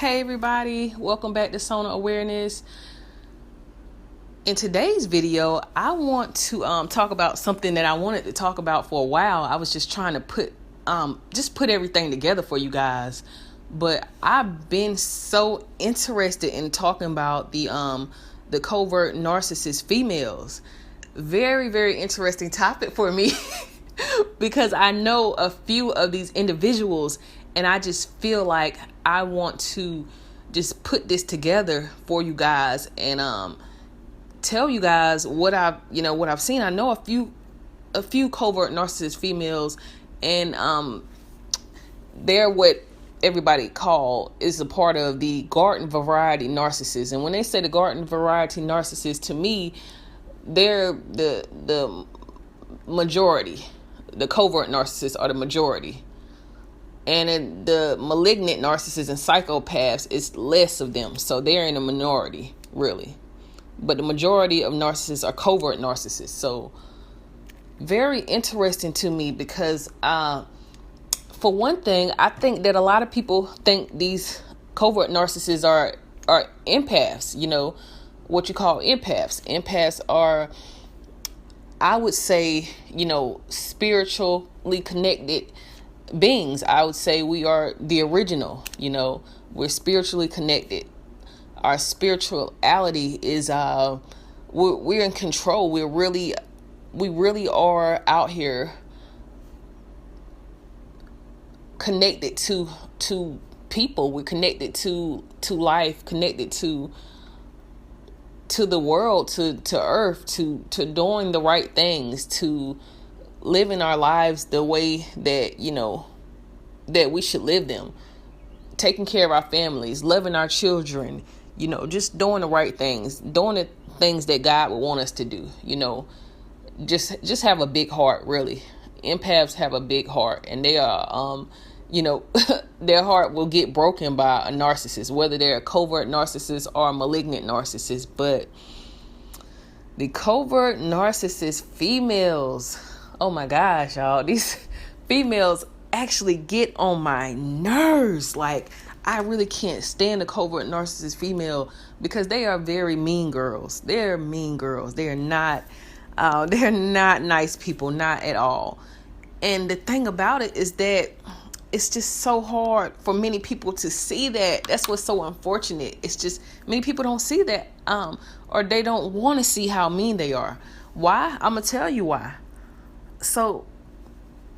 Hey everybody, welcome back to Sona Awareness. In today's video, I want to talk about something that I wanted to talk about for a while. I was just trying to put everything together for you guys. But I've been so interested in talking about the covert narcissist females. Very, very interesting topic for me because I know a few of these individuals and I just feel like I want to just put this together for you guys and tell you guys what I've seen. I know a few covert narcissist females, and they're what everybody is a part of the garden variety narcissists. And when they say the garden variety narcissists, to me, they're the majority. The covert narcissists are the majority. And in the malignant narcissists and psychopaths, it's less of them. So they're in a minority, really. But the majority of narcissists are covert narcissists. So very interesting to me because, for one thing, I think that a lot of people think these covert narcissists are empaths, what you call empaths. Empaths are, I would say, spiritually connected beings. I would say we are the original, we're spiritually connected. Our spirituality is we're in control. We really are out here connected to people. We're connected to life, connected to the world, to earth, to doing the right things, to living our lives the way that that we should live them, taking care of our families, loving our children, just doing the right things, doing the things that God would want us to do, just have a big heart. Really, empaths have a big heart, and they are their heart will get broken by a narcissist, whether they're a covert narcissist or a malignant narcissist. But the covert narcissist females, oh my gosh, y'all, these females actually get on my nerves. Like, I really can't stand the covert narcissist female because they are very mean girls. They're mean girls. They're not nice people, not at all. And the thing about it is that it's just so hard for many people to see that. That's what's so unfortunate. It's just many people don't see that, or they don't want to see how mean they are. Why? I'm gonna tell you why. So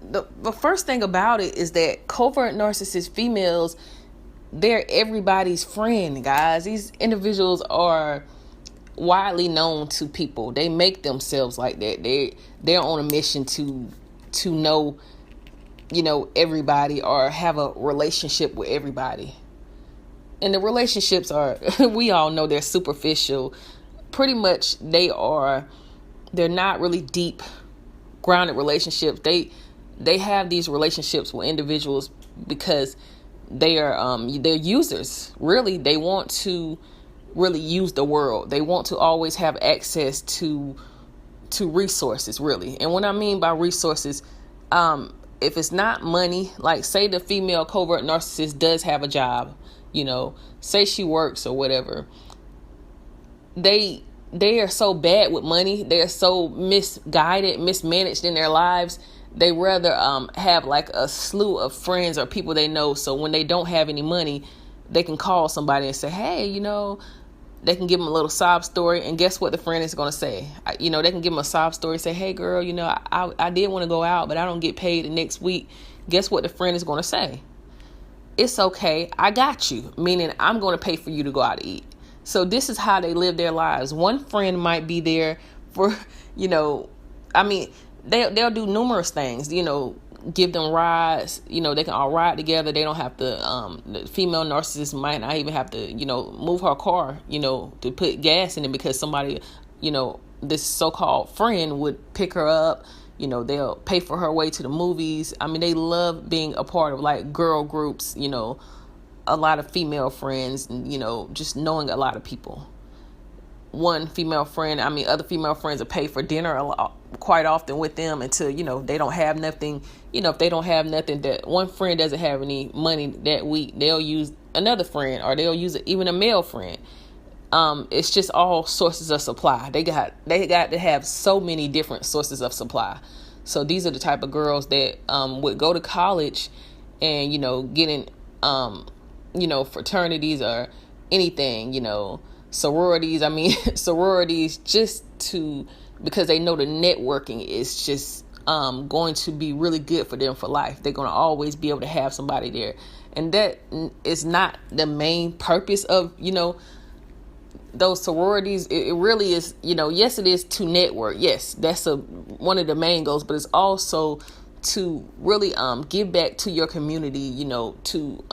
the first thing about it is that covert narcissist females, they're everybody's friend, guys. These individuals are widely known to people. They make themselves like that. They're on a mission to know, everybody, or have a relationship with everybody. And the relationships are, we all know, they're superficial. Pretty much they're not really deep, grounded relationships. They have these relationships with individuals because they're users. Really, they want to really use the world. They want to always have access to resources, really. And what I mean by resources, if it's not money, like say the female covert narcissist does have a job, say she works or whatever, they are so bad with money. They're so misguided, mismanaged in their lives. They rather have like a slew of friends or people they know. So when they don't have any money, they can call somebody and say, hey, they can give them a little sob story. And guess what the friend is going to say? They can give them a sob story, say, hey, girl, I did want to go out, but I don't get paid the next week. Guess what the friend is going to say? It's okay. I got you. Meaning I'm going to pay for you to go out to eat. So this is how they live their lives. One friend might be there for, they'll do numerous things, give them rides, they can all ride together. They don't have to, the female narcissist might not even have to, move her car, to put gas in it because somebody, this so-called friend would pick her up. They'll pay for her way to the movies. They love being a part of like girl groups, a lot of female friends, and, just knowing a lot of people. One female friend, other female friends will pay for dinner quite often with them until, they don't have nothing. If they don't have nothing, that one friend doesn't have any money that week, they'll use another friend, or they'll use even a male friend. It's just all sources of supply. They got to have so many different sources of supply. So these are the type of girls that would go to college and, get in, fraternities or anything, sororities. I mean, sororities, because they know the networking is just going to be really good for them for life. They're going to always be able to have somebody there. And that is not the main purpose of, those sororities. It really is, yes, it is to network. Yes, that's one of the main goals, but it's also to really give back to your community, to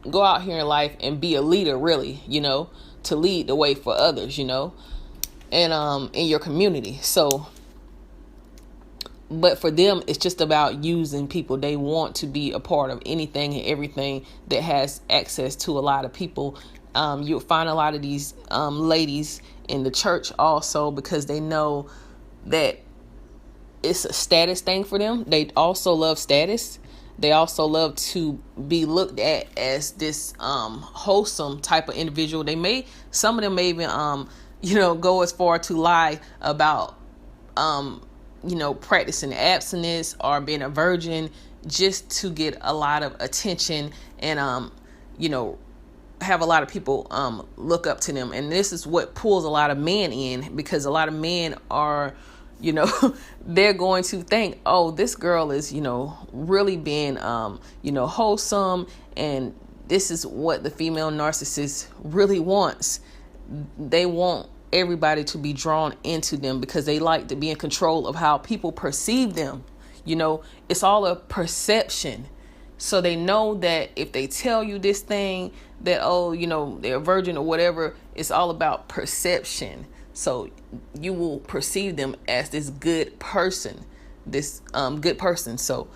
go out here in life and be a leader, really, to lead the way for others, and in your community. So, but for them, it's just about using people. They want to be a part of anything and everything that has access to a lot of people. You'll find a lot of these ladies in the church also, because they know that it's a status thing for them. They also love status. They also love to be looked at as this wholesome type of individual. Some of them may even go as far to lie about practicing abstinence or being a virgin, just to get a lot of attention and have a lot of people look up to them. And this is what pulls a lot of men in, because a lot of men are, they're going to think, oh, this girl is, really being, wholesome. And this is what the female narcissist really wants. They want everybody to be drawn into them because they like to be in control of how people perceive them. It's all a perception. So they know that if they tell you this thing that, they're a virgin or whatever, it's all about perception. So you will perceive them as this good person. So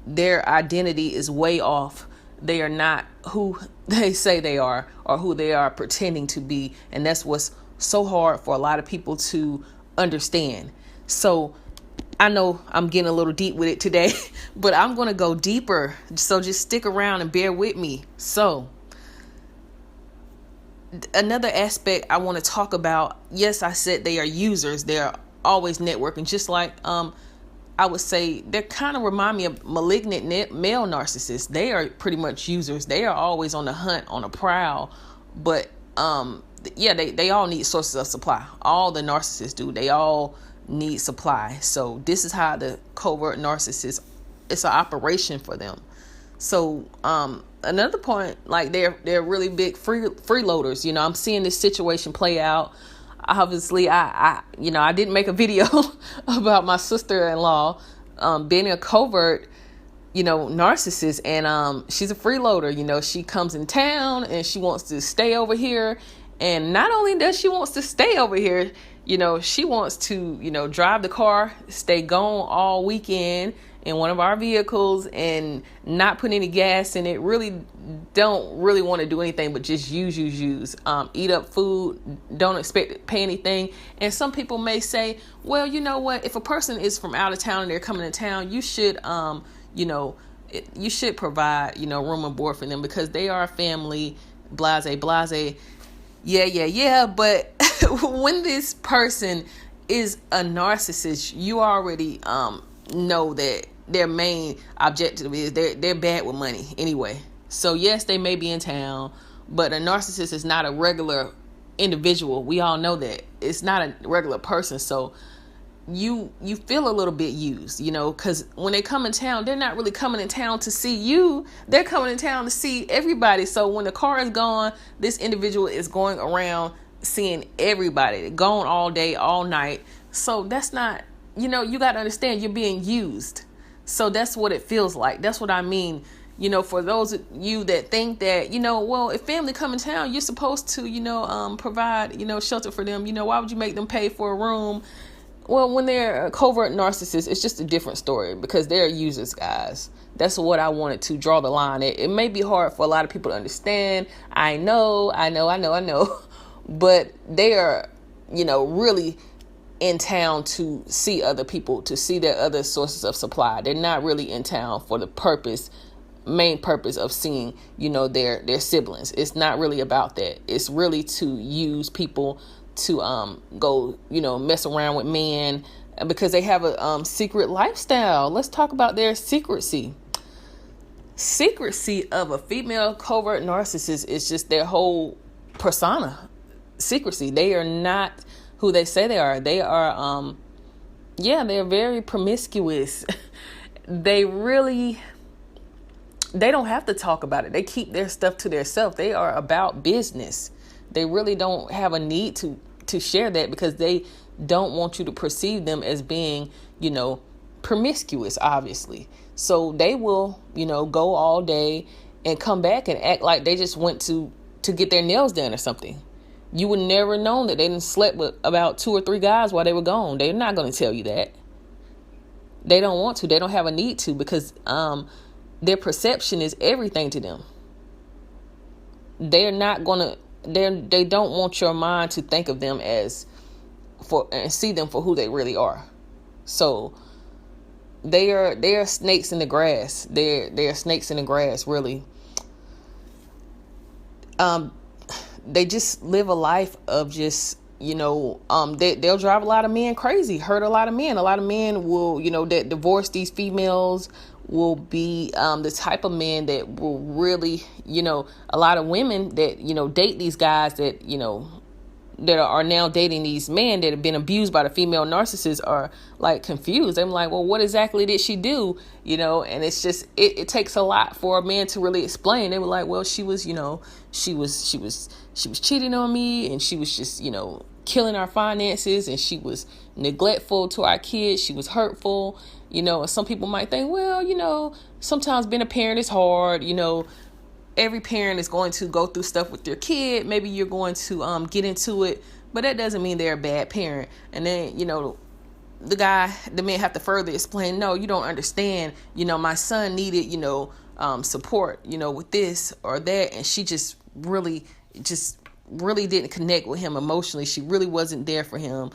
their identity is way off. They are not who they say they are or who they are pretending to be. And that's what's so hard for a lot of people to understand. So I know I'm getting a little deep with it today, but I'm going to go deeper. So just stick around and bear with me. So another aspect I want to talk about, yes, I said they are users. They're always networking, just like I would say they kind of remind me of malignant male narcissists. They are pretty much users. They are always on the hunt, on a prowl. But they all need sources of supply. All the narcissists do. They all need supply. So this is how the covert narcissist, it's an operation for them. So another point, like they're really big freeloaders. I'm seeing this situation play out. Obviously, I didn't make a video about my sister-in-law being a covert, narcissist, and she's a freeloader. She comes in town and she wants to stay over here, and not only does she wants to stay over here, she wants to, drive the car, stay gone all weekend in one of our vehicles and not put any gas in it. Really don't really want to do anything but just use. Eat up food, don't expect to pay anything. And some people may say, well, you know what? If a person is from out of town and they're coming to town, you should, you should provide, room and board for them because they are a family, blase. Yeah. But when this person is a narcissist, you already know that their main objective is they're bad with money anyway. So yes, they may be in town, but a narcissist is not a regular individual. We all know that. It's not a regular person. So you feel a little bit used, because when they come in town, they're not really coming in town to see you. They're coming in town to see everybody. So when the car is gone, this individual is going around seeing everybody. They're gone all day, all night. So that's not, you got to understand you're being used. So that's what it feels like. That's what I mean. For those of you that think that, well, if family come in town, you're supposed to, provide, shelter for them. Why would you make them pay for a room? Well, when they're a covert narcissist, it's just a different story because they're users, guys. That's what I wanted to draw the line. It may be hard for a lot of people to understand. I know. But they are, really in town to see other people, to see their other sources of supply. They're not really in town for the purpose, main purpose of seeing, their siblings. It's not really about that. It's really to use people to go, mess around with men, because they have a secret lifestyle. Let's talk about their secrecy. Secrecy of a female covert narcissist is just their whole persona. Secrecy. They are not who they say they are. They are, they're very promiscuous. They don't have to talk about it. They keep their stuff to themselves. They are about business. They really don't have a need to share that, because they don't want you to perceive them as being, promiscuous, obviously. So they will, go all day and come back and act like they just went to get their nails done or something. You would never know that they didn't slept with about 2 or 3 guys while they were gone. They're not going to tell you that. They don't want to. They don't have a need to, because their perception is everything to them. They're not going to. They don't want your mind to think of them and see them for who they really are. So they are snakes in the grass. They're snakes in the grass, really. They just live a life of just, they'll drive a lot of men crazy, hurt a lot of men. A lot of men will, that divorce these females will be the type of men that will really, a lot of women that, date these guys that, that are now dating these men that have been abused by the female narcissists are like confused. I'm like, well, what exactly did she do? And it's just, it takes a lot for a man to really explain. They were like, well, she was cheating on me, and she was just, killing our finances, and she was neglectful to our kids. She was hurtful, and some people might think, well, sometimes being a parent is hard. Every parent is going to go through stuff with their kid. Maybe you're going to get into it, but that doesn't mean they're a bad parent. And then, the men have to further explain, no, you don't understand. My son needed, support, with this or that. And she just really didn't connect with him emotionally. She really wasn't there for him,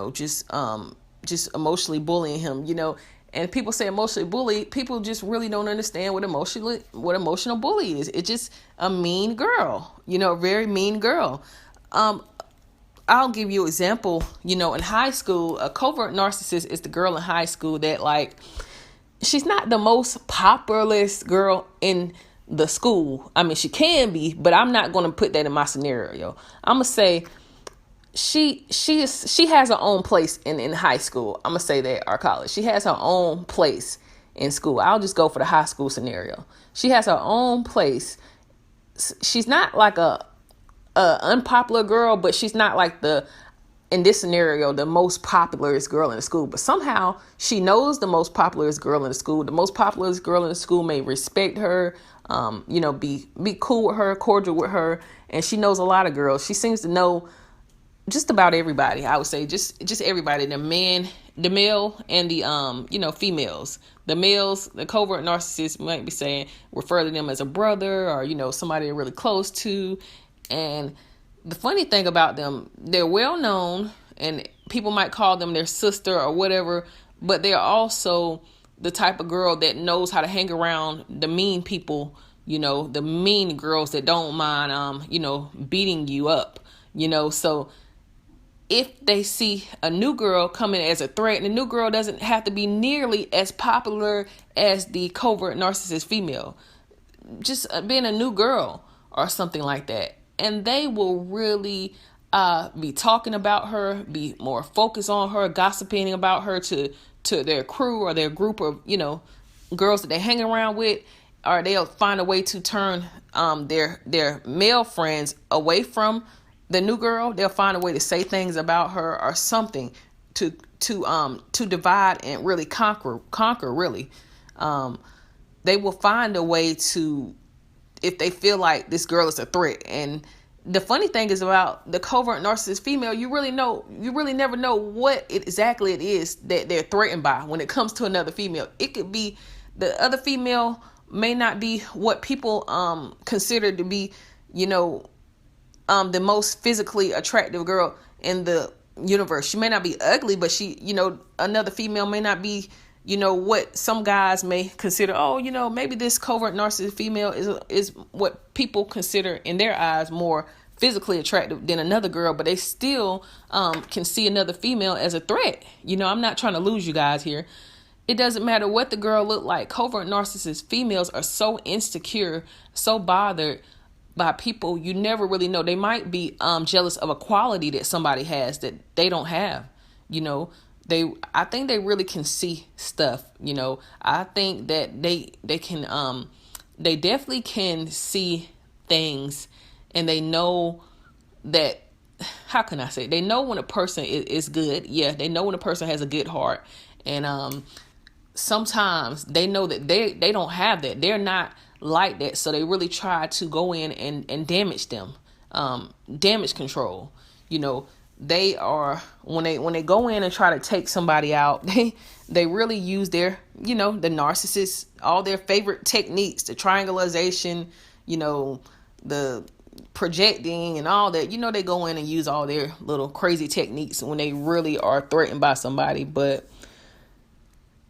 just emotionally bullying him, And people say emotionally bully. People just really don't understand what emotional bully is. It's just a mean girl, a very mean girl. I'll give you an example. In high school, a covert narcissist is the girl in high school that, she's not the most popularest girl in the school. I mean, she can be, but I'm not going to put that in my scenario. I'm going to say she has her own place in high school. I'm going to say that, or college. She has her own place in school. I'll just go for the high school scenario. She has her own place. She's not like a unpopular girl, but she's not like in this scenario, the most popularest girl in the school. But somehow she knows the most popularest girl in the school. The most popularest girl in the school may respect her, be cool with her, cordial with her. And she knows a lot of girls. She seems to know just about everybody. I would say just everybody, the male and the, females. The males, the covert narcissists might be saying, refer to them as a brother or, somebody they're really close to. And the funny thing about them, they're well known and people might call them their sister or whatever, but they're also the type of girl that knows how to hang around the mean people, the mean girls that don't mind, beating you up, so if they see a new girl coming as a threat, and the new girl doesn't have to be nearly as popular as the covert narcissist female, just being a new girl or something like that. And they will really be talking about her, be more focused on her, gossiping about her to their crew or their group of, girls that they hang around with, or they'll find a way to turn their male friends away from the new girl. They'll find a way to say things about her or something to divide and really conquer really. They will find a way to, if they feel like this girl is a threat. And the funny thing is about the covert narcissist female, you really never know what exactly it is that they're threatened by when it comes to another female. It could be the other female may not be what people consider to be, the most physically attractive girl in the universe. She may not be ugly, but she, another female may not be what some guys may consider, oh, maybe this covert narcissist female is what people consider in their eyes more physically attractive than another girl, but they still can see another female as a threat. I'm not trying to lose you guys here. It doesn't matter what the girl look like. Covert narcissist females are so insecure, so bothered by people. You never really know. They might be jealous of a quality that somebody has that they don't have. I think they really can see stuff. I think that they can they definitely can see things, and they know that, how can I say, they know when a person is good. Yeah, they know when a person has a good heart. And sometimes they know that they don't have that. They're not like that. So they really try to go in and damage them. Damage control. They are, when they go in and try to take somebody out, they really use their, the narcissist, all their favorite techniques, the triangulation, the projecting and all that. They go in and use all their little crazy techniques when they really are threatened by somebody. But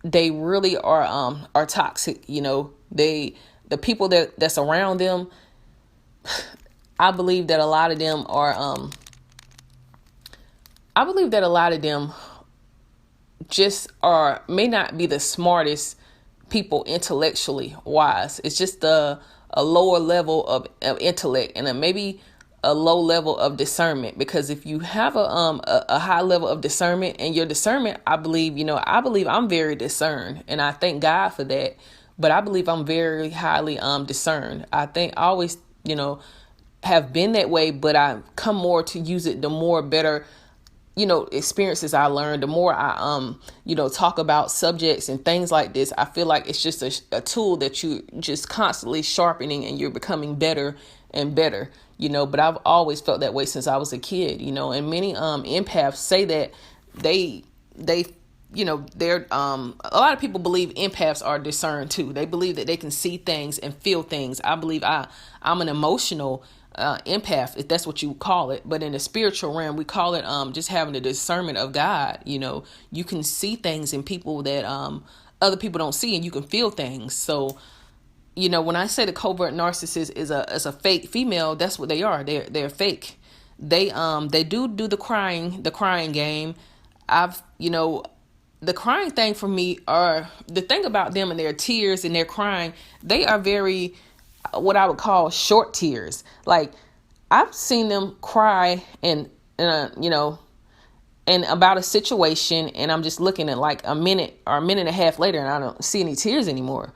they really are toxic. The people that's around them, I believe that a lot of them just may not be the smartest people intellectually wise. It's just a lower level of intellect, and maybe a low level of discernment. Because if you have a high level of discernment, and your discernment, I believe I'm very discerned, and I thank God for that. But I believe I'm very highly discerned. I think I always have been that way, but I come more to use it the more better experiences I learned, the more I talk about subjects and things like this. I feel like it's just a tool that you just constantly sharpening, and you're becoming better and better. But I've always felt that way since I was a kid. And many empaths say that they're a lot of people believe empaths are discerned too. They believe that they can see things and feel things. I believe I'm an emotional empath, if that's what you call it. But in the spiritual realm, we call it just having the discernment of God. You can see things in people that other people don't see, and you can feel things. So when I say the covert narcissist is a fake female, that's what they are. They're fake. They do the crying game. The crying thing for me, are the thing about them and their tears and their crying, they are very, what I would call short tears. Like, I've seen them cry and about a situation, and I'm just looking at like a minute or a minute and a half later, and I don't see any tears anymore.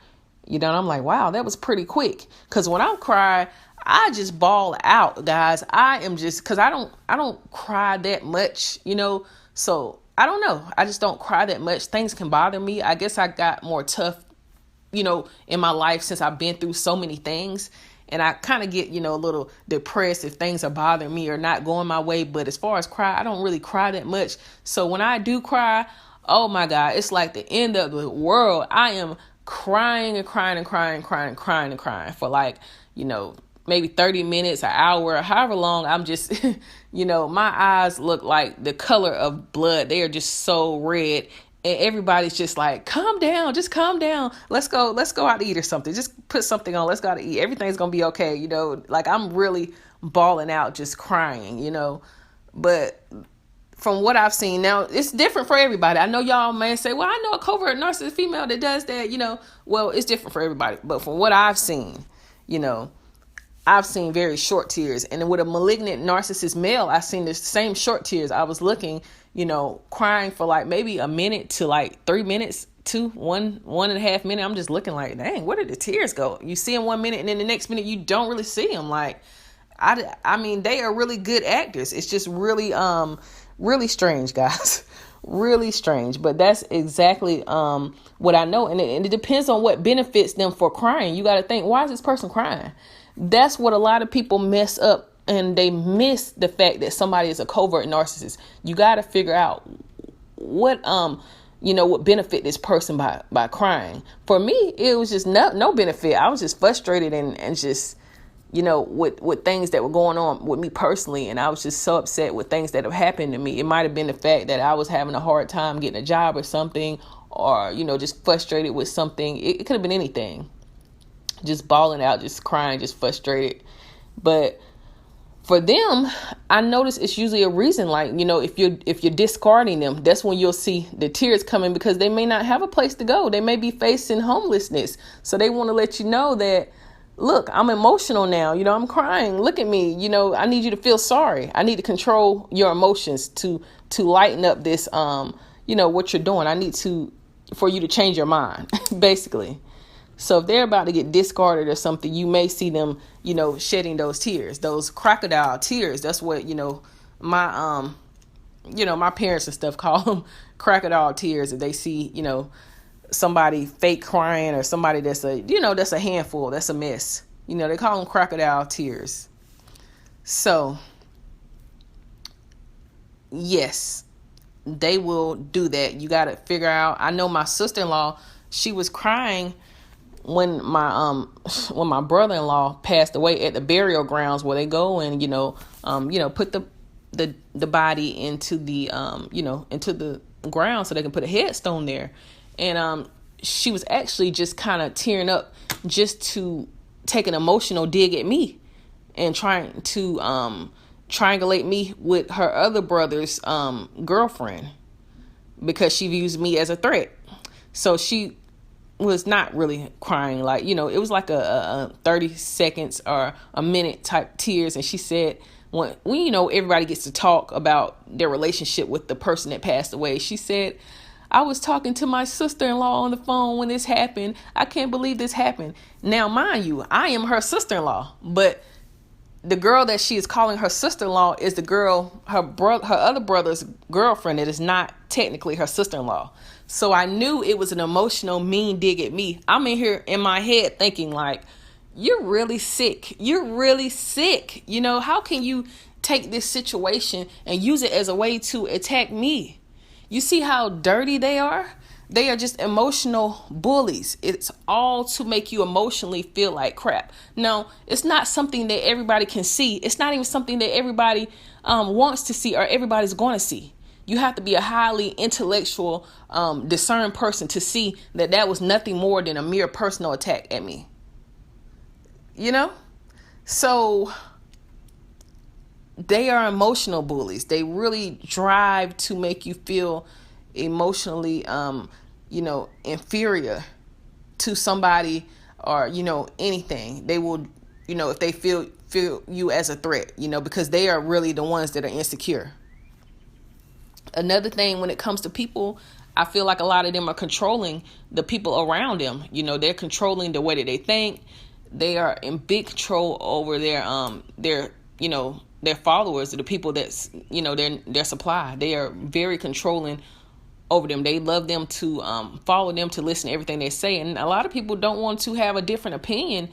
And I'm like, wow, that was pretty quick. Because when I cry, I just bawl out, guys. I am just, because I don't cry that much, so I don't know. I just don't cry that much. Things can bother me. I guess I got more tough, in my life since I've been through so many things. And I kind of get, a little depressed if things are bothering me or not going my way. But as far as cry, I don't really cry that much. So when I do cry, oh my God, it's like the end of the world. I am crying and crying and crying and crying and crying and crying for like, maybe 30 minutes, an hour, however long. I'm just, my eyes look like the color of blood. They are just so red. And everybody's just like, calm down, just calm down. Let's go out to eat or something. Just put something on. Let's go out to eat. Everything's going to be okay. Like, I'm really bawling out, just crying, But from what I've seen, now it's different for everybody. I know y'all may say, well, I know a covert narcissist female that does that, Well, it's different for everybody. But from what I've seen, I've seen very short tears. And with a malignant narcissist male, I've seen the same short tears. I was looking, crying for like maybe a minute to like 3 minutes to 1.5 minutes. I'm just looking like, dang, where did the tears go? You see them 1 minute, and then the next minute you don't really see them. Like, I mean, they are really good actors. It's just really, really strange, guys. Really strange. But that's exactly what I know. And it depends on what benefits them for crying. You got to think, why is this person crying? That's what a lot of people mess up, and they miss the fact that somebody is a covert narcissist. You got to figure out what what benefit this person by crying. For me, it was just no benefit. I was just frustrated and just with things that were going on with me personally, and I was just so upset with things that have happened to me. It might have been the fact that I was having a hard time getting a job or something, or, just frustrated with something. It could have been anything. Just bawling out, just crying, just frustrated. But for them, I notice it's usually a reason, like, if you're discarding them, that's when you'll see the tears coming, because they may not have a place to go. They may be facing homelessness. So they want to let you know that, look, I'm emotional now. I'm crying. Look at me. I need you to feel sorry. I need to control your emotions to lighten up this, what you're doing. I need for you to change your mind, basically. So if they're about to get discarded or something, you may see them, shedding those tears, those crocodile tears. That's what, my, my parents and stuff call them crocodile tears. If they see, somebody fake crying, or somebody that's a handful, that's a mess. They call them crocodile tears. So, yes, they will do that. You got to figure out. I know my sister-in-law, she was crying when my brother-in-law passed away, at the burial grounds where they go and put the body into the into the ground so they can put a headstone there. And she was actually just kind of tearing up, just to take an emotional dig at me, and trying to triangulate me with her other brother's girlfriend, because she views me as a threat. So she was not really crying, like, it was like a 30 seconds or a minute type tears. And she said, when everybody gets to talk about their relationship with the person that passed away, she said, I was talking to my sister-in-law on the phone when this happened. I can't believe this happened. Now, mind you, I am her sister-in-law, but the girl that she is calling her sister-in-law is the girl, her other brother's girlfriend, that is not technically her sister-in-law. So I knew it was an emotional, mean dig at me. I'm in here in my head thinking, like, you're really sick. You're really sick. How can you take this situation and use it as a way to attack me? You see how dirty they are? They are just emotional bullies. It's all to make you emotionally feel like crap. No, it's not something that everybody can see. It's not even something that everybody wants to see, or everybody's going to see. You have to be a highly intellectual, discerned person to see that was nothing more than a mere personal attack at me. So they are emotional bullies. They really drive to make you feel emotionally, inferior to somebody, or, anything. They will, if they feel you as a threat, because they are really the ones that are insecure. Another thing, when it comes to people, I feel like a lot of them are controlling the people around them. They're controlling the way that they think. They are in big control over their followers, the people that's, their supply. They are very controlling over them. They love them to follow them, to listen to everything they say. And a lot of people don't want to have a different opinion,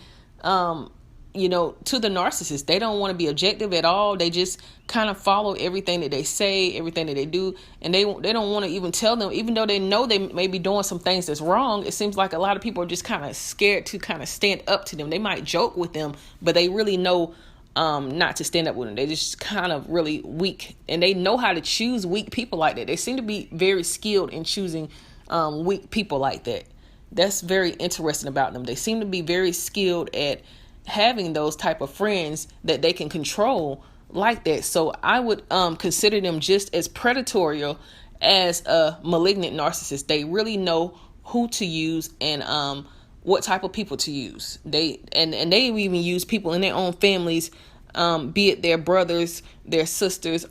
to the narcissist. They don't want to be objective at all. They just kind of follow everything that they say, everything that they do. And they don't want to even tell them, even though they know they may be doing some things that's wrong. It seems like a lot of people are just kind of scared to kind of stand up to them. They might joke with them, but they really know not to stand up with them. They just kind of really weak, and they know how to choose weak people like that. They seem to be very skilled in choosing weak people like that. That's very interesting about them. They seem to be very skilled at having those type of friends that they can control like that. So I would consider them just as predatory as a malignant narcissist. They really know who to use and what type of people to use. They even use people in their own families, be it their brothers, their sisters,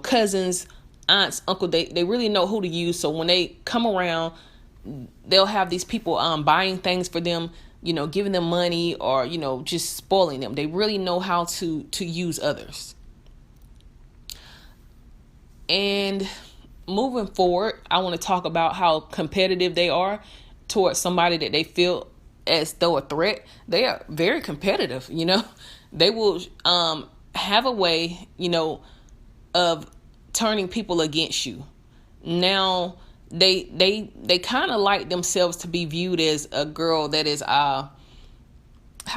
cousins, aunts, uncle. They really know who to use. So when they come around, they'll have these people buying things for them, giving them money, or just spoiling them. They really know how to use others. And moving forward, I want to talk about how competitive they are towards somebody that they feel as though a threat. They are very competitive. They will have a way, of turning people against you. Now, they kind of like themselves to be viewed as a girl that is how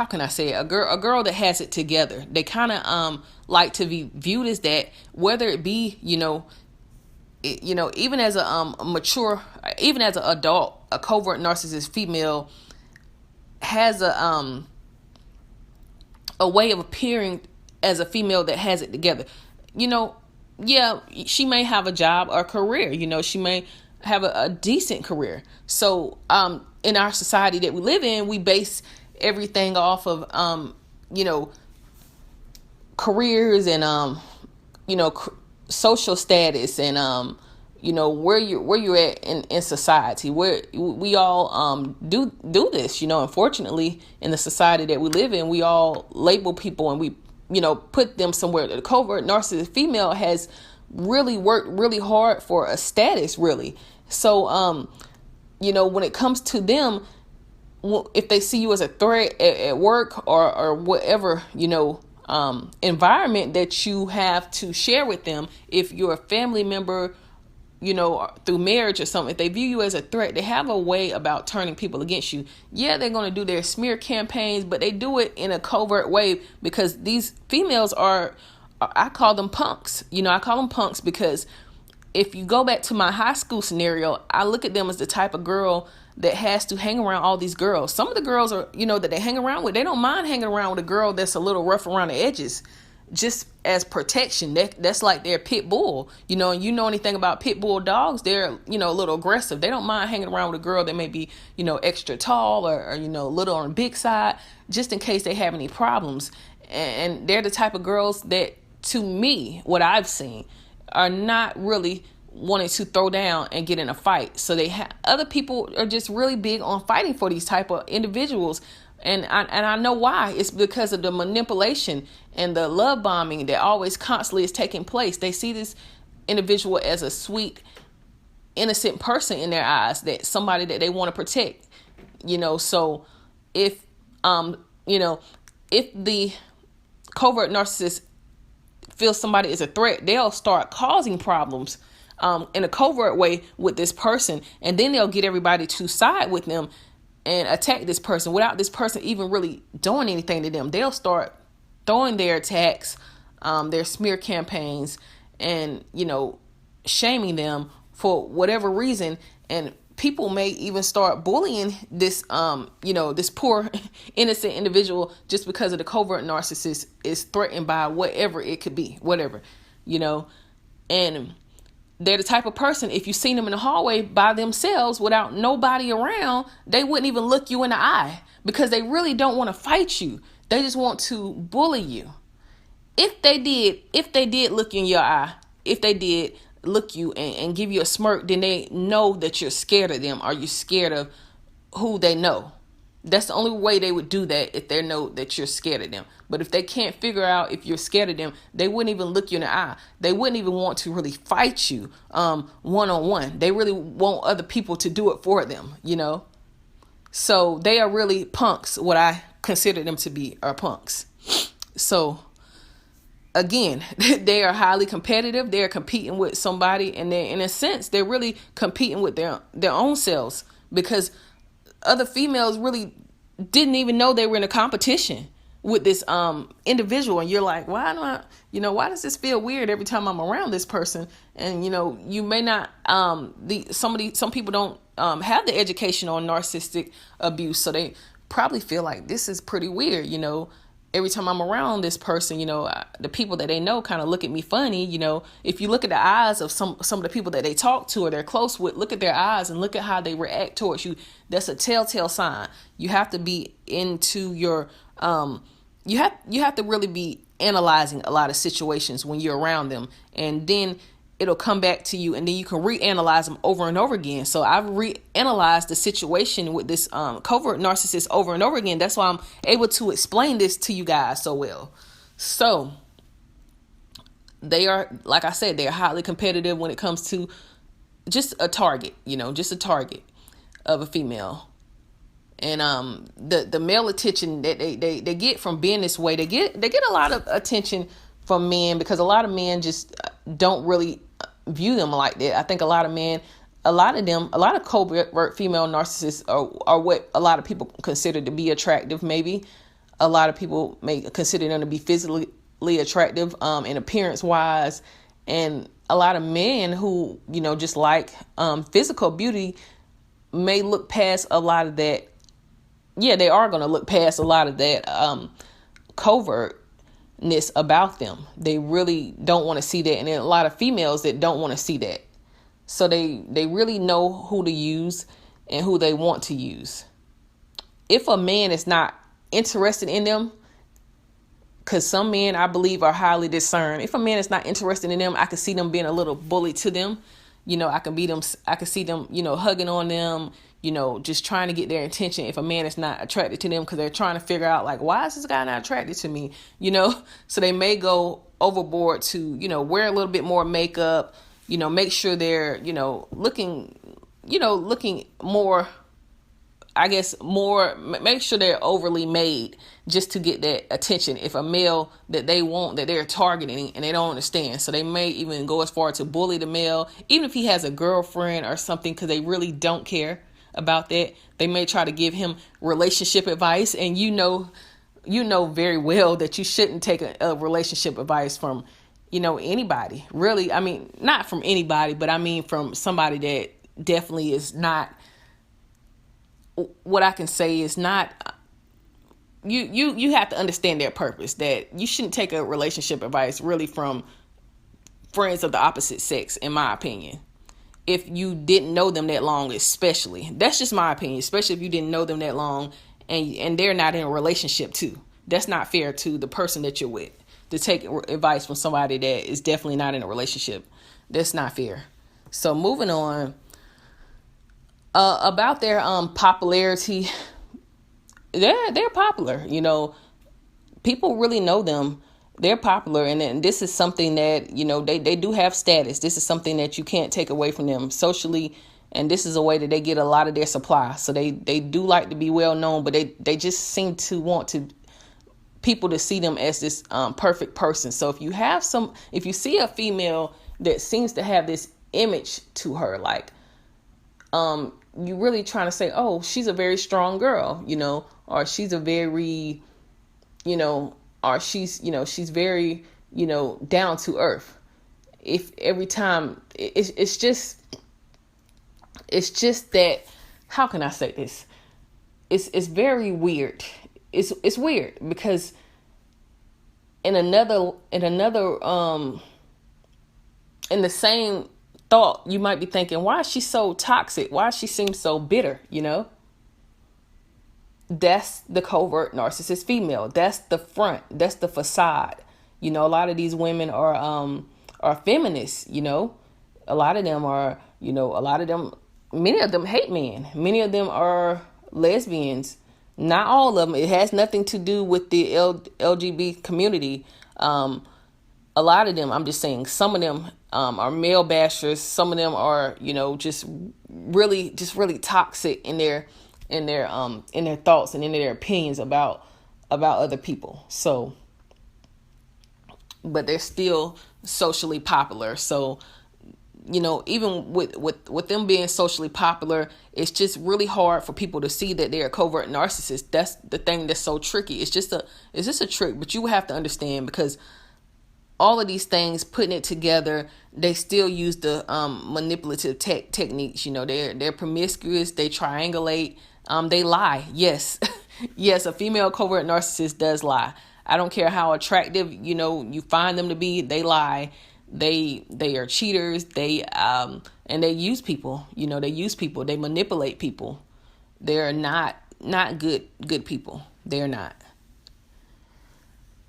can I say it? A girl that has it together. They kind of like to be viewed as that, whether it be, even as even as an adult, a covert narcissist female has a way of appearing as a female that has it together. You know, yeah, she may have a job or a career. She may have a decent career. So in our society that we live in, we base everything off of careers and social status and where you're at in society, where we all do this. Unfortunately, in the society that we live in, we all label people and we put them somewhere. The covert narcissist female has really worked really hard for a status, really. So when it comes to them, if they see you as a threat at work or whatever environment that you have to share with them, if you're a family member, through marriage or something, if they view you as a threat, they have a way about turning people against you. Yeah, they're going to do their smear campaigns, but they do it in a covert way because these females I call them punks. I call them punks because if you go back to my high school scenario, I look at them as the type of girl that has to hang around all these girls. Some of the girls are, that they hang around with, they don't mind hanging around with a girl that's a little rough around the edges, just as protection. That's like their pit bull, and anything about pit bull dogs, they're, a little aggressive. They don't mind hanging around with a girl that may be, extra tall or a little on the big side, just in case they have any problems. And they're the type of girls that, to me, what I've seen, are not really wanting to throw down and get in a fight. So other people are just really big on fighting for these type of individuals. And I know why. It's because of the manipulation and the love bombing that always constantly is taking place. They see this individual as a sweet, innocent person in their eyes, that somebody that they want to protect. So if if the covert narcissist feels somebody is a threat, they'll start causing problems in a covert way with this person, and then they'll get everybody to side with them and attack this person without this person even really doing anything to them. They'll start throwing their attacks, their smear campaigns, and shaming them for whatever reason. And people may even start bullying this this poor innocent individual just because of the covert narcissist is threatened by whatever it could be, whatever. And they're the type of person, if you seen them in the hallway by themselves without nobody around, they wouldn't even look you in the eye because they really don't want to fight you. They just want to bully you. If they did look you in your eye, if they did look you and give you a smirk, then they know that you're scared of them, or you're scared of who they know. That's the only way they would do that, if they know that you're scared of them. But if they can't figure out if you're scared of them, they wouldn't even look you in the eye. They wouldn't even want to really fight you one-on-one. They really want other people to do it for them, So they are really punks. What I consider them to be are punks. So again, they are highly competitive. They're competing with somebody, and in a sense, they're really competing with their own selves, because other females really didn't even know they were in a competition with this individual. And you're like, why does this feel weird every time I'm around this person? And you may not some people don't have the education on narcissistic abuse, so they probably feel like this is pretty weird. Every time I'm around this person, the people that they know kind of look at me funny. If you look at the eyes of some of the people that they talk to or they're close with, look at their eyes and look at how they react towards you. That's a telltale sign. You have to be into your, you have to really be analyzing a lot of situations when you're around them, and then it'll come back to you, and then you can reanalyze them over and over again. So I've reanalyzed the situation with this covert narcissist over and over again. That's why I'm able to explain this to you guys so well. So they are, like I said, they're highly competitive when it comes to just a target, just a target of a female. And the male attention that they get from being this way, they get a lot of attention from men, because a lot of men just don't really view them like that. I think a lot of covert female narcissists are what a lot of people consider to be attractive. Maybe a lot of people may consider them to be physically attractive, and appearance wise, And a lot of men who, just like physical beauty may look past a lot of that. Yeah, they are going to look past a lot of that covertness about them. They really don't want to see that. And then a lot of females that don't want to see that. So they really know who to use and who they want to use. If a man is not interested in them, because some men, I believe, are highly discerned. If a man is not interested in them, I could see them being a little bully to them. I could see them, hugging on them, just trying to get their attention. If a man is not attracted to them, because they're trying to figure out, like, why is this guy not attracted to me? So they may go overboard to, wear a little bit more makeup, make sure they're, looking more, I guess, make sure they're overly made just to get that attention. If a male that they want, that they're targeting, and they don't understand. So they may even go as far to bully the male, even if he has a girlfriend or something, because they really don't care about that. They may try to give him relationship advice, and you know very well that you shouldn't take a relationship advice from, anybody. Really, I mean, not from anybody, but I mean from somebody that definitely is not, what I can say is not, you have to understand their purpose, that you shouldn't take a relationship advice really from friends of the opposite sex, in my opinion. If you didn't know them that long, especially. That's just my opinion, especially if you didn't know them that long and they're not in a relationship too. That's not fair to the person that you're with, to take advice from somebody that is definitely not in a relationship. That's not fair. So moving on, about their popularity, they're popular. People really know them. They're popular, and this is something that, they do have status. This is something that you can't take away from them socially, and this is a way that they get a lot of their supply. So they do like to be well known, but they just seem to want people to see them as this perfect person. So if you see a female that seems to have this image to her, like, you really trying to say, oh, she's a very strong girl, or she's a very, or she's very, down to earth. If every time it's just that, how can I say this? It's very weird. It's weird because in the same thought, you might be thinking, why is she so toxic? Why does she seem so bitter? That's the covert narcissist female. That's the front. That's the facade. A lot of these women are feminists. A lot of them are. Many of them hate men. Many of them are lesbians. Not all of them. It has nothing to do with the LGBT community. A lot of them, I'm just saying, some of them are male bashers. Some of them are, just really toxic in their thoughts and in their opinions about other people. So, but they're still socially popular. So, even with them being socially popular, it's just really hard for people to see that they're a covert narcissist. That's the thing that's so tricky. It's just a trick, but you have to understand, because all of these things, putting it together, they still use the manipulative techniques. They're promiscuous, they triangulate, they lie. Yes, yes, a female covert narcissist does lie. I don't care how attractive you find them to be, they lie. They are cheaters. And they use people. They manipulate people. They're not good people. They're not.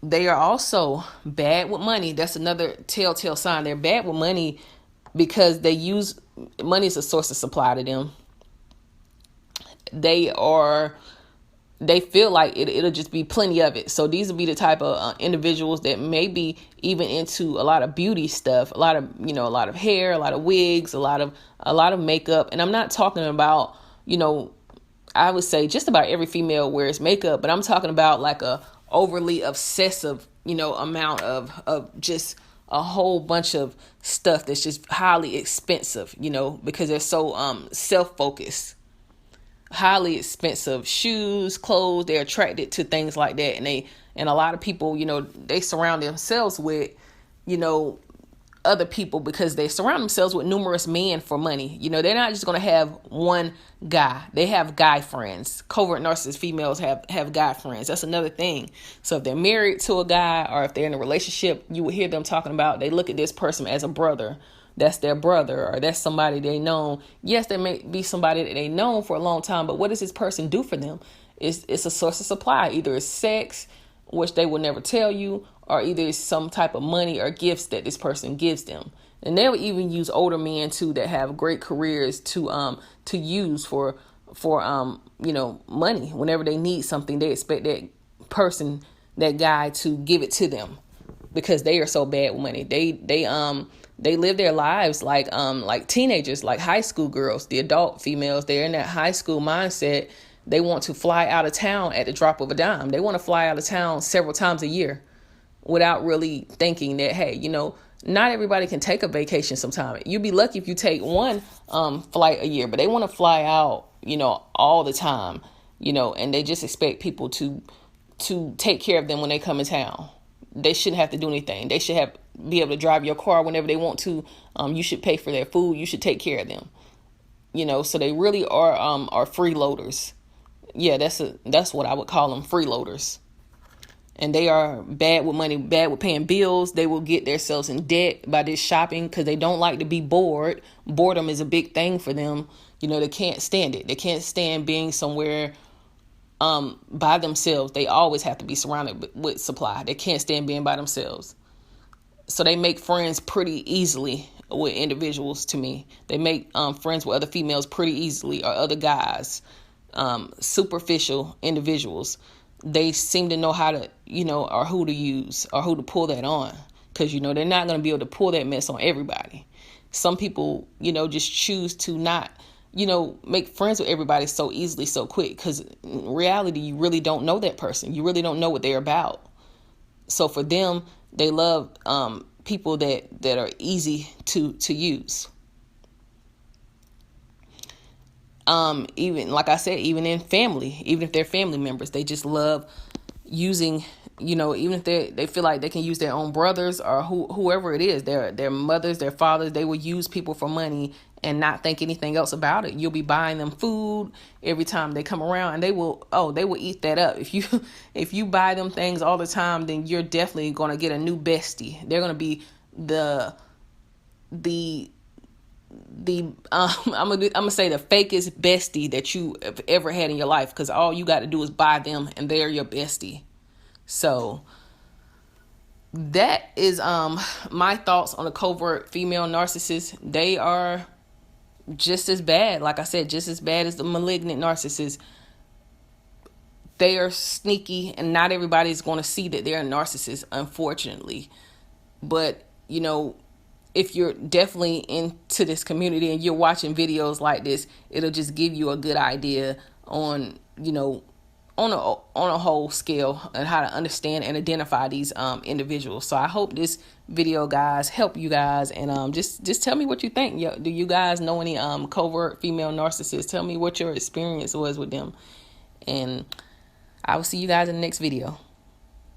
They are also bad with money. That's another telltale sign. They're bad with money because they use money as a source of supply to them. They feel like it'll just be plenty of it. So these will be the type of individuals that may be even into a lot of beauty stuff, a lot of hair, a lot of wigs, a lot of makeup. And I'm not talking about, I would say just about every female wears makeup, but I'm talking about like a overly obsessive, amount of just a whole bunch of stuff that's just highly expensive, because they're so self-focused. Highly expensive shoes, clothes. They're attracted to things like that, and a lot of people, they surround themselves with, other people because they surround themselves with numerous men for money. You know, they're not just going to have one guy. They have guy friends. Covert narcissist females have guy friends. That's another thing. So if they're married to a guy or if they're in a relationship, you would hear them talking about, they look at this person as a brother. That's their brother, or that's somebody they know. Yes, they may be somebody that they known for a long time, but what does this person do for them? It's a source of supply. Either it's sex, which they will never tell you, or either it's some type of money or gifts that this person gives them. And they'll even use older men too that have great careers to use for money. Whenever they need something, they expect that person, that guy, to give it to them because they are so bad with money. They live their lives like teenagers, like high school girls. The adult females, they're in that high school mindset. They want to fly out of town at the drop of a dime. They want to fly out of town several times a year without really thinking that, hey, not everybody can take a vacation sometime. You'd be lucky if you take one flight a year, but they want to fly out, all the time, and they just expect people to take care of them when they come in town. They shouldn't have to do anything. They should be able to drive your car whenever they want to. You should pay for their food. You should take care of them. So they really are freeloaders. Yeah, that's what I would call them, freeloaders. And they are bad with money, bad with paying bills. They will get themselves in debt by this shopping because they don't like to be bored. Boredom is a big thing for them. They can't stand it. They can't stand being somewhere by themselves. They always have to be surrounded with supply. They can't stand being by themselves. So they make friends pretty easily with individuals. To me, they make friends with other females pretty easily, or other guys. Superficial individuals. They seem to know how to, or who to use or who to pull that on, because they're not going to be able to pull that mess on everybody. Some people, just choose to not make friends with everybody so easily, so quick, because in reality, you really don't know that person. You really don't know what they're about. So for them, they love people that are easy to use. Even like I said, even in family, even if they're family members, they just love using, even if they feel like they can use their own brothers or whoever it is, their mothers, their fathers, they will use people for money and not think anything else about it. You'll be buying them food every time they come around, and they will eat that up. If you buy them things all the time, then you're definitely going to get a new bestie. They're going to be I'm gonna say the fakest bestie that you have ever had in your life, because all you got to do is buy them and they're your bestie. So that is my thoughts on the covert female narcissist. They are just as bad, like I said, just as bad as the malignant narcissist. They are sneaky, and not everybody's going to see that they're a narcissist, unfortunately. But if you're definitely into this community and you're watching videos like this, it'll just give you a good idea on on a whole scale and how to understand and identify these individuals. So I hope this video, guys, help you guys, and just tell me what you think. Do you guys know any covert female narcissists? Tell me what your experience was with them, and I will see you guys in the next video.